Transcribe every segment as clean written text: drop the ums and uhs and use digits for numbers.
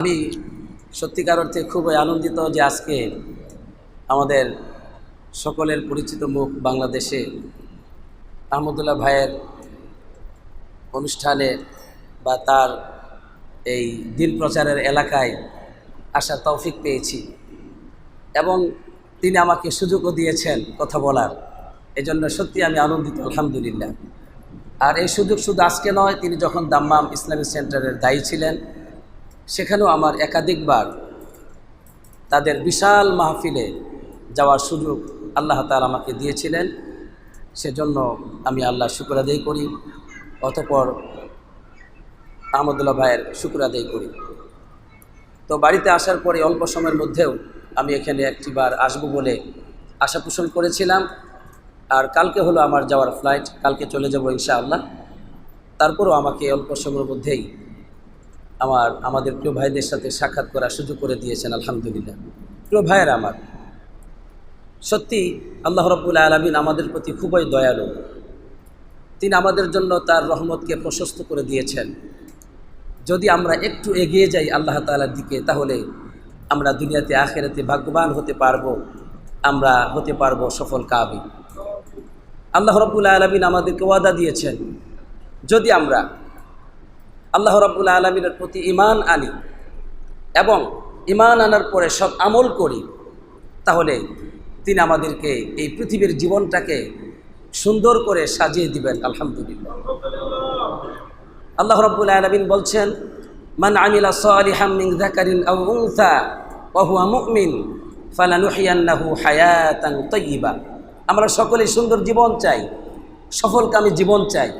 আমি সত্যিকার অর্থে খুবই আনন্দিত যে আজকে আমাদের সকলের পরিচিত মুখ বাংলাদেশে আহমদুল্লাহ ভাইয়ের অনুষ্ঠানে বা তার এই দিন প্রচারের এলাকায় আসার তৌফিক পেয়েছি এবং তিনি আমাকে সুযোগও দিয়েছেন কথা বলার। এজন্য সত্যি আমি আনন্দিত, আলহামদুলিল্লাহ। আর এই সুযোগ শুধু আজকে নয়, তিনি যখন দাম্মাম ইসলামিক সেন্টারের দায়ী ছিলেন সেখানেও আমার একাধিকবার তাদের বিশাল মাহফিলে যাওয়ার সুযোগ আল্লাহ তাআলা আমাকে দিয়েছিলেন। সেজন্য আমি আল্লাহর শুকর আদায় করি, অতঃপর আহমদুল্লাহ ভাইয়ের শুকর আদায় করি। তো বাড়িতে আসার পরে অল্প সময়ের মধ্যেও আমি এখানে একটিবার আসবো বলে আশা পোষণ করেছিলাম। আর কালকে হলো আমার যাওয়ার ফ্লাইট, কালকে চলে যাব ইনশাআল্লাহ। তারপরও আমাকে অল্প সময়ের মধ্যেই আমাদের প্রিয় ভাইদের সাথে সাক্ষাৎ করার সুযোগ করে দিয়েছেন, আলহামদুলিল্লাহ। প্রিয় ভাইয়েরা আমার, সত্যি আল্লাহ রাব্বুল আলামিন আমাদের প্রতি খুবই দয়ালু। তিনি আমাদের জন্য তার রহমতকে প্রশস্ত করে দিয়েছেন। যদি আমরা একটু এগিয়ে যাই আল্লাহ তাআলার দিকে, তাহলে আমরা দুনিয়াতে আখিরাতে ভাগ্যবান হতে পারবো, আমরা হতে পারবো সফল কামি। আল্লাহ রাব্বুল আলামিন আমাদেরকে ওয়াদা দিয়েছেন, যদি আমরা আল্লাহ রাব্বুল আলামিনের প্রতি ঈমান আনি এবং ঈমান আনার পরে সব আমল করি, তাহলে তিনি আমাদেরকে এই পৃথিবীর জীবনটাকে সুন্দর করে সাজিয়ে দিবেন, আলহামদুলিল্লাহ। আল্লাহ রাব্বুল আলামিন বলছেন, মান আমিলা সালিহাম মিন যাকারিন আও উনসা ওয়া হুয়া মুমিন ফালানুহইয়ান্নাহু হায়াতান তাইয়্যিবা। আমরা সকলেই সুন্দর জীবন চাই, সফলকামী জীবন চাই।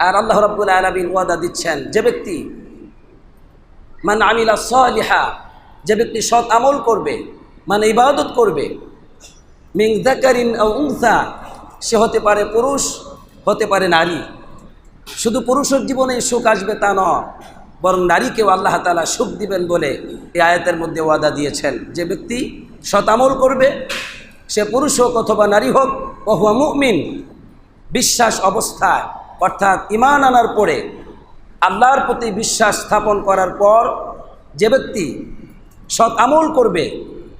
আর আল্লাহ রাব্বুল আলামিন ওয়াদা দিচ্ছেন, যে ব্যক্তি মান আমিলা সালিহা, যে ব্যক্তি সৎ আমল করবে, মানে ইবাদত করবে, মিন যাকারিন আও উনসা, সে হতে পারে পুরুষ, হতে পারে নারী। শুধু পুরুষের জীবনে সুখ আসবে তা নয়, বরং নারীকেও আল্লাহ তাআলা সুখ দিবেন বলে এই আয়াতের মধ্যে ওয়াদা দিয়েছেন। যে ব্যক্তি সৎ আমল করবে, সে পুরুষ হোক অথবা নারী হোক, ওয়া হুয়া মুমিন, বিশ্বাস অবস্থায়, অর্থাৎ ঈমান আনার পরে আল্লাহর প্রতি বিশ্বাস স্থাপন করার পর যে ব্যক্তি সৎ আমল করবে,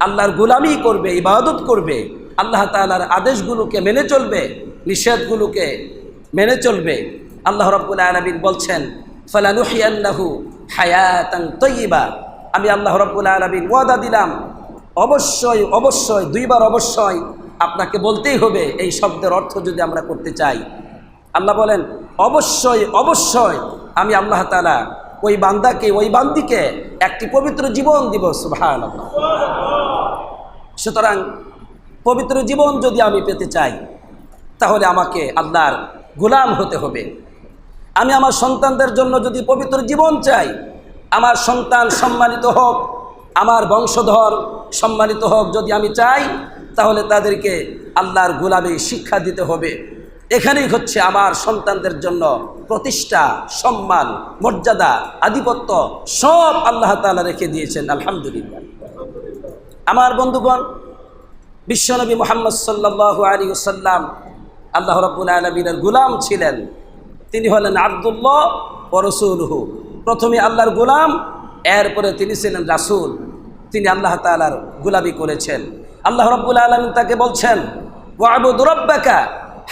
আল্লাহর গোলামি করবে, ইবাদত করবে, আল্লাহ তাআলার আদেশগুলোকে মেনে চলবে, নিষেধগুলোকে মেনে চলবে, আল্লাহ রাব্বুল আলামিন বলছেন, ফালানুহইয়ান্নাহু হায়াতান তাইয়্যিবা। আমি আল্লাহ রাব্বুল আলামিন ওয়াদা দিলাম, অবশ্যই অবশ্যই, দুইবার অবশ্যই আপনাকে বলতেই হবে এই শব্দের অর্থ যদি আমরা করতে চাই। আল্লাহ বলেন, অবশ্যই অবশ্যই আমি আল্লাহ তাআলা ওই বান্দাকে, ওই বান্দিকে একটি পবিত্র জীবন দিব। সুবহানাল্লাহ। সুতরাং পবিত্র জীবন যদি আমি পেতে চাই, তাহলে আমাকে আল্লাহর গোলাম হতে হবে। আমি আমার সন্তানদের জন্য যদি পবিত্র জীবন চাই, আমার সন্তান সম্মানিত হোক, আমার বংশধর সম্মানিত হোক যদি আমি চাই, তাহলে তাদেরকে আল্লাহর গোলামি শিক্ষা দিতে হবে। এখানেই হচ্ছে আমার সন্তানদের জন্য প্রতিষ্ঠা, সম্মান, মর্যাদা, আধিপত্য সব আল্লাহ তাআলা রেখে দিয়েছেন, আলহামদুলিল্লাহ। আমার বন্ধুগণ, বিশ্বনবী মুহাম্মদ সাল্লাল্লাহু আলাইহি ওয়াসাল্লাম আল্লাহ রাব্বুল আলামিনের গোলাম ছিলেন। তিনি হলেন আব্দুল্লাহ ওয়া রাসূলুহু। প্রথমে আল্লাহর গোলাম, এরপরে তিনি ছিলেন রাসূল। তিনি আল্লাহ তাআলার গোলামি করেছেন। আল্লাহ রাব্বুল আলামিন তাকে বলছেন, ওয়া'বুদ রাব্বাকা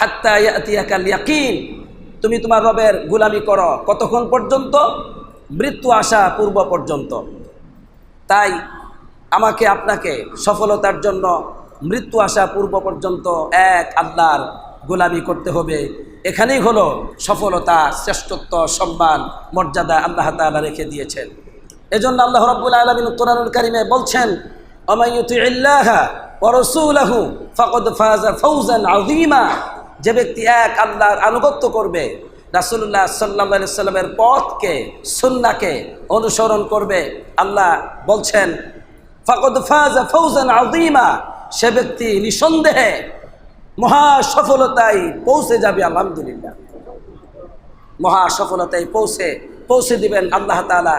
হাত্তা ইয়াতিয়াকাল ইয়াকিন। তুমি তোমার রবের গোলামি করো কতক্ষণ পর্যন্ত? মৃত্যু আসা পূর্ব পর্যন্ত। তাই আমাকে আপনাকে সফলতার জন্য মৃত্যু আসা পূর্ব পর্যন্ত এক আল্লাহর গোলামি করতে হবে। এখানেই হলো সফলতা, শ্রেষ্ঠত্ব, সম্মান, মর্যাদা আল্লাহ তাআলা রেখে দিয়েছেন। এজন্য আল্লাহ রাব্বুল আলামিন কোরআনুল কারীমে বলছেন, ওয়ামান ইউতিইল্লাহা ওয়া রাসূলাহু ফাকাদ ফাযা ফাওজান আযীমা। যে ব্যক্তি এক আল্লাহর আনুগত্য করবে, রাসূলুল্লাহ সাল্লাল্লাহু আলাইহি সাল্লামের পথকে, সুন্নাহকে অনুসরণ করবে, আল্লাহ বলছেন ফাকাদ ফাযা ফাওজান আযীমা, সে ব্যক্তি নিঃসন্দেহে মহা সফলতায় পৌঁছে যাবে, আলহামদুলিল্লাহ। মহা সফলতায় পৌঁছে দিবেন আল্লাহ তাআলা।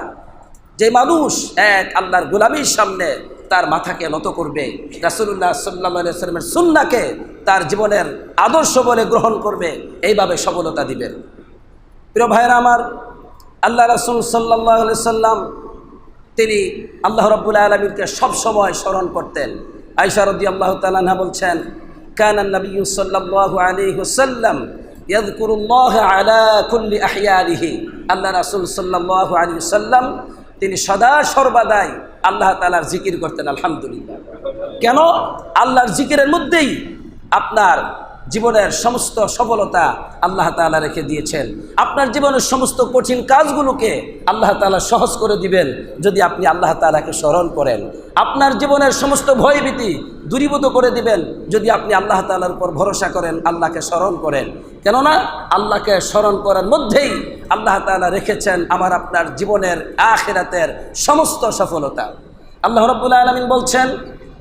যে মানুষ এক আল্লাহর গোলামির সামনে তার মাথাকে নত করবে, রাসূলুল্লাহ সাল্লাল্লাহু আলাইহি ওয়াসাল্লামের সুন্নাহকে তার জীবনের আদর্শ বলে গ্রহণ করবে, এইভাবে সফলতা দিবেন। প্রিয় ভাইরা আমার, আল্লাহ রাসূল সাল্লাল্লাহু আলাইহি সাল্লাম তিনি আল্লাহ রাব্বুল আলামিনকে সব সময় স্মরণ করতেন। আয়েশা রাদিয়াল্লাহু তাআলা আনহা বলছেন, কানা নবী সাল্লাল্লাহু আলাইহি ওয়াসাল্লাম ইয়াযকুরুল্লাহ আলা কুল্লি আহইয়ানিহি। আল্লাহ রাসূল সাল্লাল্লাহু আলাইহি ওয়াসাল্লাম তিনি সদা সর্বদাই আল্লাহ তাআলার জিকির করতেন। আলহামদুলিল্লাহ। কেন? আল্লাহর জিকিরের মধ্যেই আপনার জীবনের সমস্ত সফলতা আল্লাহ তাআলা রেখে দিয়েছেন। আপনার জীবনের সমস্ত কঠিন কাজগুলোকে আল্লাহ তাআলা সহজ করে দিবেন যদি আপনি আল্লাহ তাআলাকে স্মরণ করেন। আপনার জীবনের সমস্ত ভয়ভীতি দূরীভূত করে দিবেন যদি আপনি আল্লাহ তাআলার উপর ভরসা করেন, আল্লাহকে স্মরণ করেন। কেননা আল্লাহকে স্মরণ করার মধ্যেই আল্লাহ তাআলা রেখেছেন আমার আপনার জীবনের আখিরাতের সমস্ত সফলতা। আল্লাহ রাব্বুল আলামিন বলছেন,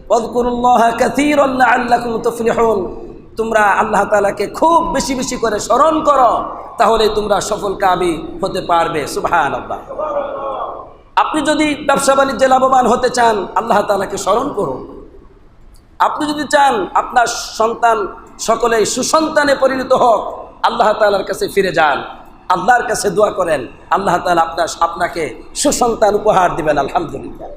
ওয়াযকুরুল্লাহা কাসীরান লাআল্লাকুম তুফলিহুন। তোমরা আল্লাহ তাআলাকে খুব বেশি বেশি করে স্মরণ করো, তাহলে তোমরা সফলকামী হতে পারবে। সুবহানাল্লাহ। আপনি যদি ব্যবসা বাণিজ্যে লাভবান হতে চান, আল্লাহ তাআলাকে স্মরণ করুন। আপনি যদি চান আপনার সন্তান সকলেই সুসন্তানে পরিণত হোক, আল্লাহ তাআলার কাছে ফিরে যান, আল্লাহর কাছে দোয়া করেন, আল্লাহ তাআলা আপনাকে সুসন্তান উপহার দিবেন। আলহামদুলিল্লাহ।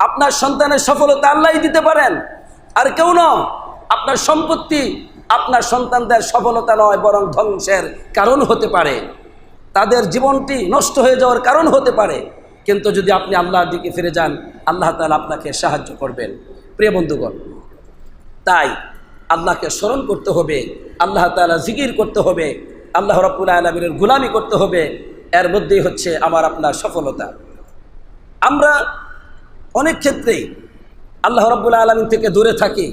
আপনার সন্তানের সফলতা আল্লাহই দিতে পারেন, আর কেউ না। আপনার সম্পত্তি আপনার সন্তানদের সফলতা নয়, বরং ধ্বংসের কারণ হতে পারে, তাদের জীবনটি নষ্ট হয়ে যাওয়ার কারণ হতে পারে। কিন্তু যদি আপনি আল্লাহর দিকে ফিরে যান, আল্লাহ তাআলা আপনাকে সাহায্য করবেন। প্রিয় বন্ধুগণ, তাই আল্লাহকে স্মরণ করতে হবে, আল্লাহ তাআলা জিকির করতে হবে, আল্লাহ রাব্বুল আলামিনের গোলামি করতে হবে। এর মধ্যেই হচ্ছে আমার আপনার সফলতা। আমরা অনেক ক্ষেত্রেই আল্লাহ রাব্বুল আলামিন থেকে দূরে থাকি,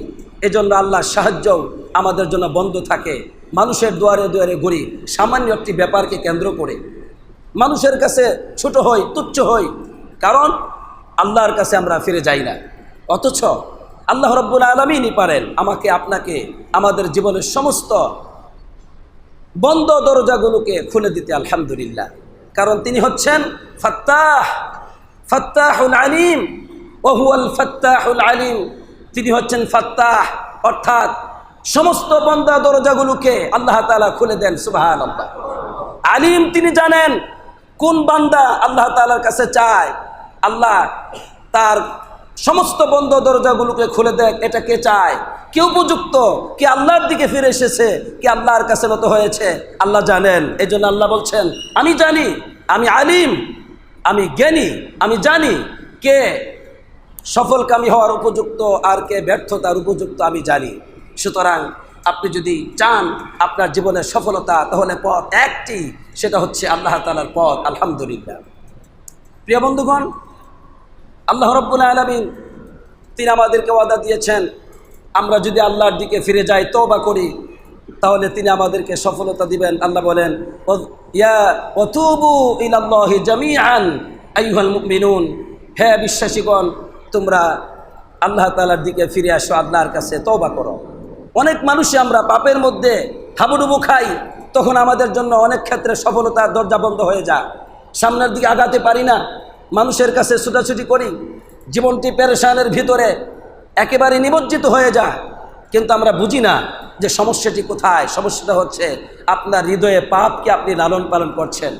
এজন্য আল্লাহর সাহায্যও আমাদের জন্য বন্ধ থাকে। মানুষের দুয়ারে দুয়ারে ঘুরি সামান্য একটি ব্যাপারকে কেন্দ্র করে, মানুষের কাছে ছোট হই, তুচ্ছ হই, কারণ আল্লাহর কাছে আমরা ফিরে যাই না। অথচ আল্লাহ রাব্বুল আলামিনই পারেন আমাকে আপনাকে আমাদের জীবনের সমস্ত বন্ধ দরজাগুলোকে খুলে দিতে। আলহামদুলিল্লাহ। কারণ তিনি হচ্ছেন ফাত্তাহ, ফাত্তাহুল আলিম, ওয়া হুয়াল ফাত্তাহুল আলিম। তিনি হচ্ছেন ফাত্তাহ, অর্থাৎ সমস্ত বন্ধ দরজাগুলোকে আল্লাহ তাআলা খুলে দেন। সুবহানাল্লাহ। আলিম, তিনি জানেন কোন বান্দা আল্লাহ তাআলার কাছে চায়, আল্লাহ তার সমস্ত বন্ধ দরজাগুলোকে খুলে দেয়। এটা কে চায়? কে উপযুক্ত, কে আল্লাহর দিকে ফিরে এসেছে, কে আল্লাহর কাছে নত হয়েছে, আল্লাহ জানেন। এই জন্য আল্লাহ বলছেন, আমি জানি, আমি আলিম, আমি জ্ঞানী, আমি জানি কে সফলকামী হওয়ার উপযুক্ত আর কে ব্যর্থতার উপযুক্ত আমি জানি। সুতরাং আপনি যদি চান আপনার জীবনের সফলতা, তাহলে পথ একটি, সেটা হচ্ছে আল্লাহ তাআলার পথ। আলহামদুলিল্লাহ। প্রিয় বন্ধুগণ, আল্লাহ রাব্বুল আলামিন তিনি আমাদেরকে ওয়াদা দিয়েছেন, আমরা যদি আল্লাহর দিকে ফিরে যাই, তওবা করি, তাহলে তিনি আমাদেরকে সফলতা দিবেন। আল্লাহ বলেন, ইয়া ওয়াতুবু ইলাল্লাহি জামিআন আইয়ুহাল মুমিনুন। হে বিশ্বাসীগণ, তোমরা আল্লাহ তাআলার দিকে ফিরে আসো, আল্লাহর কাছে তওবা করো। অনেক মানুষই আমরা পাপের মধ্যে হাবুডুবু খাই, তখন আমাদের জন্য অনেক ক্ষেত্রে সফলতার দরজা বন্ধ হয়ে যায়, সামনের দিকে আগাতে পারি না, মানুষের কাছে ছুটাছুটি করি, জীবনটি পেরেশানের ভিতরে একেবারে নিমজ্জিত হয়ে যায়। কিন্তু আমরা বুঝি না যে সমস্যাটি কোথায়। সমস্যাটা হচ্ছে আপনার হৃদয়ে পাপকে আপনি লালন পালন করছেন,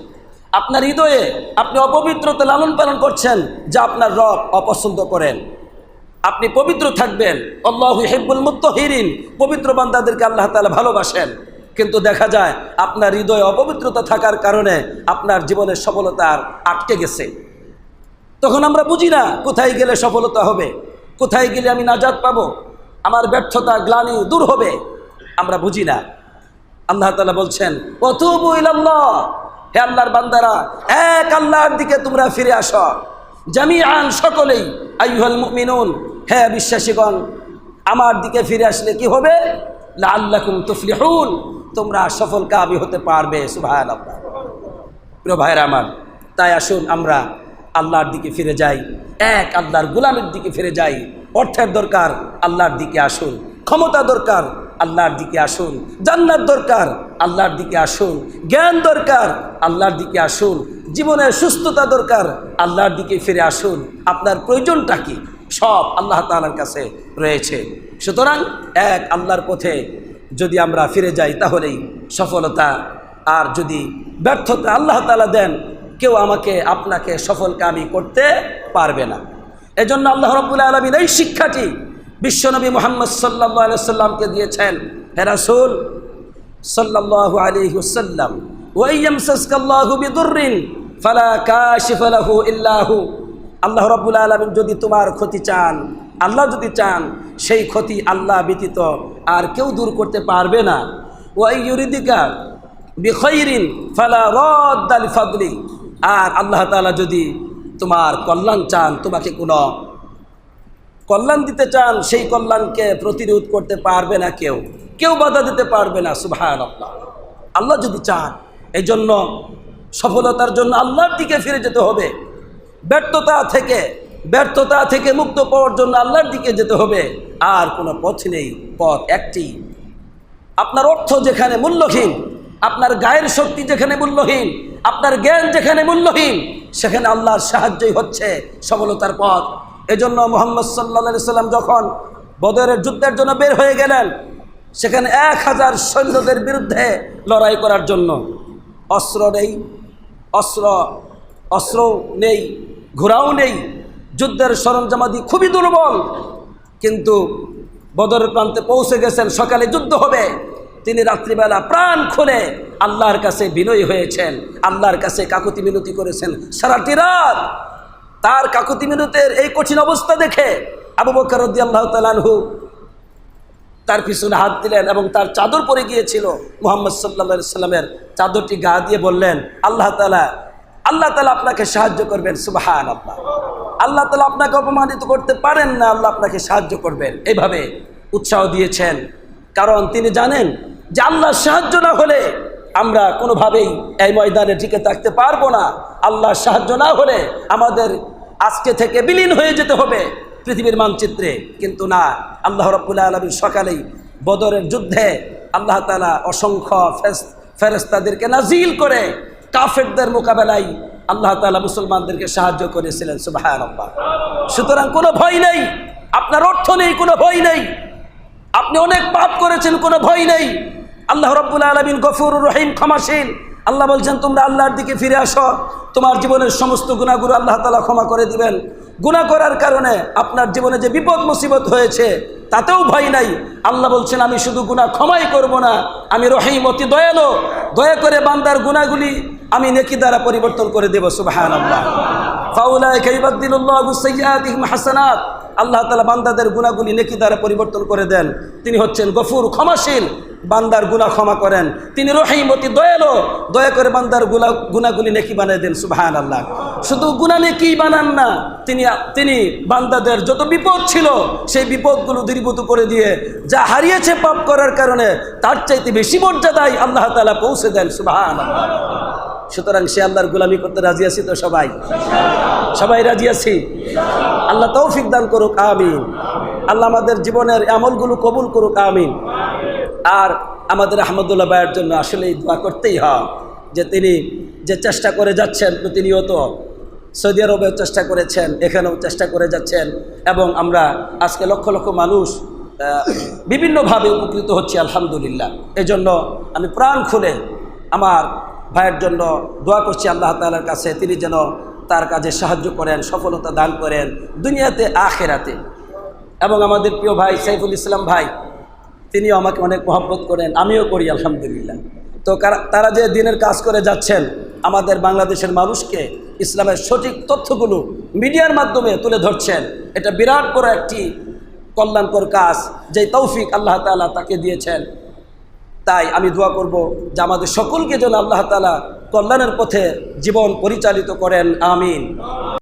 আপনার হৃদয়ে আপনি অপবিত্রতা লালন পালন করছেন, যা আপনার রব অপছন্দ করেন। আপনি পবিত্র থাকবেন, আল্লাহু ইউহিব্বুল মুত্তাহিরিন, পবিত্র বান্দাদেরকে আল্লাহ তাআলা ভালোবাসেন। কিন্তু দেখা যায় আপনার হৃদয়ে অপবিত্রতা থাকার কারণে আপনার জীবনের সফলতা আটকে গেছে। তখন আমরা বুঝি না কোথায় গেলে সফলতা হবে, কোথায় গেলে আমি নাজাত পাবো, আমার ব্যর্থতা গ্লানি দূর হবে, আমরা বুঝি না। আল্লাহ তাআলা বলছেন, ওয়াতুবু ইলাল্লাহ, হে আল্লাহর বান্দারা, এক আল্লাহর দিকে তোমরা ফিরে আসো, জামিআন, সকলেই, আইয়ুহাল মুমিনুন, হে বিশ্বাসীগণ, আমার দিকে ফিরে আসলে কি হবে? লাআল্লাকুম তুফলিহুন, তোমরা সফলকামী হতে পারবে। সুবহানাল্লাহ। প্রিয় ভাইরা আমার, তাই আসুন আমরা আল্লাহর দিকে ফিরে যাই, এক আল্লাহর গোলামের দিকে ফিরে যাই। অর্থের দরকার, আল্লাহর দিকে আসুন। ক্ষমতা দরকার, আল্লাহর দিকে আসুন। জান্নাত দরকার, আল্লাহর দিকে আসুন। জ্ঞান দরকার, আল্লাহর দিকে আসুন। জীবনের সুস্থতা দরকার, আল্লাহর দিকে ফিরে আসুন। আপনার প্রয়োজনটা কি? সব আল্লাহ তাআলার কাছে রয়েছে। সুতরাং এক আল্লাহর পথে যদি আমরা ফিরে যাই, তাহলেই সফলতা। আর যদি ব্যর্থতা আল্লাহ তাআলা দেন, কেউ আমাকে আপনাকে সফলকামী করতে পারবে না। এজন্য আল্লাহ রাব্বুল আলামিন এই শিক্ষাটি বিশ্বনবী মুহাম্মদ সাল্লাল্লাহু আলাইহি ওয়াসাল্লামকে দিয়েছেন। হে রাসূল সাল্লাল্লাহু আলাইহি ওয়াসাল্লাম, ওয়া ইয়ামসাসকাল্লাহু বিদুররিন ফালা কাশিফা লাহু ইল্লা হু। আল্লাহ রাব্বুল আলামিন যদি তোমার ক্ষতি চান, আল্লাহ যদি চান, সেই ক্ষতি আল্লাহ ব্যতীত আর কেউ দূর করতে পারবে না। ওয়া ইউরিদিকা বিখাইরিন ফালা রাদ্দা লিফাদলি। আর আল্লাহ তাআলা যদি তোমার কল্যাণ চান, তোমাকে কোনো কল্যাণ দিতে চান, সেই কল্যাণকে প্রতিরোধ করতে পারবে না কেউ, কেউ বাধা দিতে পারবে না। সুবহানাল্লাহ। আল্লাহ যদি চান, এই জন্য সফলতার জন্য আল্লাহর দিকে ফিরে যেতে হবে। ব্যর্থতা থেকে মুক্ত পাওয়ার জন্য আল্লাহর দিকে যেতে হবে। আর কোনো পথ নেই, পথ একটি। আপনার অর্থ যেখানে মূল্যহীন, আপনার গায়ের শক্তি যেখানে মূল্যহীন, আপনার জ্ঞান যেখানে মূল্যহীন, সেখানে আল্লাহর সাহায্যই হচ্ছে সফলতার পথ। এজন্য মুহাম্মদ সাল্লাল্লাহু আলাইহি সাল্লাম যখন বদরের যুদ্ধের জন্য বের হয়ে গেলেন, সেখানে 1000 সৈন্যদের বিরুদ্ধে লড়াই করার জন্য অস্ত্র নেই, ঘোড়াও নেই, যুদ্ধের সরঞ্জামাদি খুবই দুর্বল। কিন্তু বদরের প্রান্তে পৌঁছে গেছেন, সকালে যুদ্ধ হবে। তিনি রাত্রিবেলা প্রাণ খুলে আল্লাহর কাছে বিনয়ী হয়েছেন, আল্লাহর কাছে কাকুতি মিনতি করেছেন সারাটি রাত। তার কাকুতি মিনতির এই কঠিন অবস্থা দেখে আবু বকর রাদিয়াল্লাহু তাআলা আনহু তার পিছনে হাত দিলেন এবং তার চাদর পরে গিয়েছিল। মুহাম্মদ সাল্লাল্লাহু আলাইহি সাল্লামের চাদরটি গা দিয়ে বললেন, আল্লাহ তাআলা আপনাকে সাহায্য করবেন। সুবহানাল্লাহ। আল্লাহ তাআলা আপনাকে অপমানিত করতে পারেন না, আল্লাহ আপনাকে সাহায্য করবেন। এইভাবে উৎসাহ দিয়েছেন, কারণ তিনি জানেন যে আল্লাহর সাহায্য না হলে আমরা কোনোভাবেই এই ময়দানে টিকে থাকতে পারবো না। আল্লাহর সাহায্য না হলে আমাদের আজকে থেকে বিলীন হয়ে যেতে হবে পৃথিবীর মানচিত্রে। কিন্তু না, আল্লাহ রাব্বুল আলামিন সকালেই বদরের যুদ্ধে আল্লাহ তাআলা অসংখ্য ফেরেশতাদেরকে নাজিল করে কাফেরদের মোকাবেলায় আল্লাহ তাআলা মুসলমানদেরকে সাহায্য করেছিলেন। সুবহানাল্লাহ। সুতরাং কোনো ভয় নেই, আপনার অর্থ নেই, কোনো ভয় নেই, আপনি অনেক পাপ করেছেন, কোনো ভয় নেই। আল্লাহ রাব্বুল আলামিন গফুরুর রহিম, ক্ষমাশীল। আল্লাহ বলছেন তোমরা আল্লাহর দিকে ফিরে আসো, তোমার জীবনের সমস্ত গুনাহগুলো আল্লাহ তাআলা ক্ষমা করে দিবেন। গুনাহ করার কারণে আপনার জীবনে যে বিপদ মুসিবত হয়েছে তাতেও ভয় নাই। আল্লাহ বলছেন আমি শুধু গুনাহ ক্ষমাই করব না, আমি রহিম, অতি দয়ালু, দয়া করে বান্দার গুনাহগুলি আমি নেকি দ্বারা পরিবর্তন করে দেব। সুবহানাল্লাহ। ফাউলাইকা ইউবাদদিলুল্লাহু সাইয়্যাতিহিম হাসানাত। আল্লাহ তাআলা বান্দাদের গুনাহগুলি নেকি দ্বারা পরিবর্তন করে দেন। তিনি হচ্ছেন গফুর, ক্ষমাশীল, বান্দার গুনাহ ক্ষমা করেন। তিনি রহিম, অতি দয়ালু, দয়া করে বান্দার গুনাহগুলি নেকি বানিয়ে দেন। সুবহানাল্লাহ। শুধু গুনাহ নেকি বানান না, তিনি বান্দাদের যত বিপদ ছিল সেই বিপদগুলো দূরীভূত করে দিয়ে যা হারিয়েছে পাপ করার কারণে তার চাইতে বেশি মর্যাদায় আল্লাহ তাআলা পৌঁছে দেন। সুবহানাল্লাহ। সুতরাং সে আল্লাহর গোলামি করতে রাজি আছি তো? সবাই রাজি আছি? আল্লাহ তৌফিক দান করুক, আমিন। আল্লাহ আমাদের জীবনের আমলগুলো কবুল করুক, আমিন। আর আমাদের আহমদুল্লাহ ভাইয়ের জন্য আসলেই দোয়া করতেই হয় যে তিনি যে চেষ্টা করে যাচ্ছেন প্রতিনিয়ত, সৌদি আরবেও চেষ্টা করেছেন, এখানেও চেষ্টা করে যাচ্ছেন, এবং আমরা আজকে লক্ষ লক্ষ মানুষ বিভিন্নভাবে উপকৃত হচ্ছি, আলহামদুলিল্লাহ। এজন্য আমি প্রাণ খুলে আমার ভাইয়ের জন্য দোয়া করছি আল্লাহ তাআলার কাছে, তিনি যেন তার কাজে সাহায্য করেন, সফলতা দান করেন দুনিয়াতে আখিরাতে। এবং আমাদের প্রিয় ভাই সাইফুল ইসলাম ভাই, তিনিও আমাকে অনেক মহব্বত করেন, আমিও করি, আলহামদুলিল্লাহ। তো তারা যে দিনের কাজ করে যাচ্ছেন, আমাদের বাংলাদেশের মানুষকে ইসলামের সঠিক তথ্যগুলো মিডিয়ার মাধ্যমে তুলে ধরছেন, এটা বিরাট বড় একটি কল্যাণকর কাজ, যে তৌফিক আল্লাহ তাআলা তাকে দিয়েছেন। তাই আমি দোয়া করব যে আমাদের সকলকে যেন আল্লাহ তাআলা কল্যাণের পথে জীবন পরিচালিত করেন, আমিন।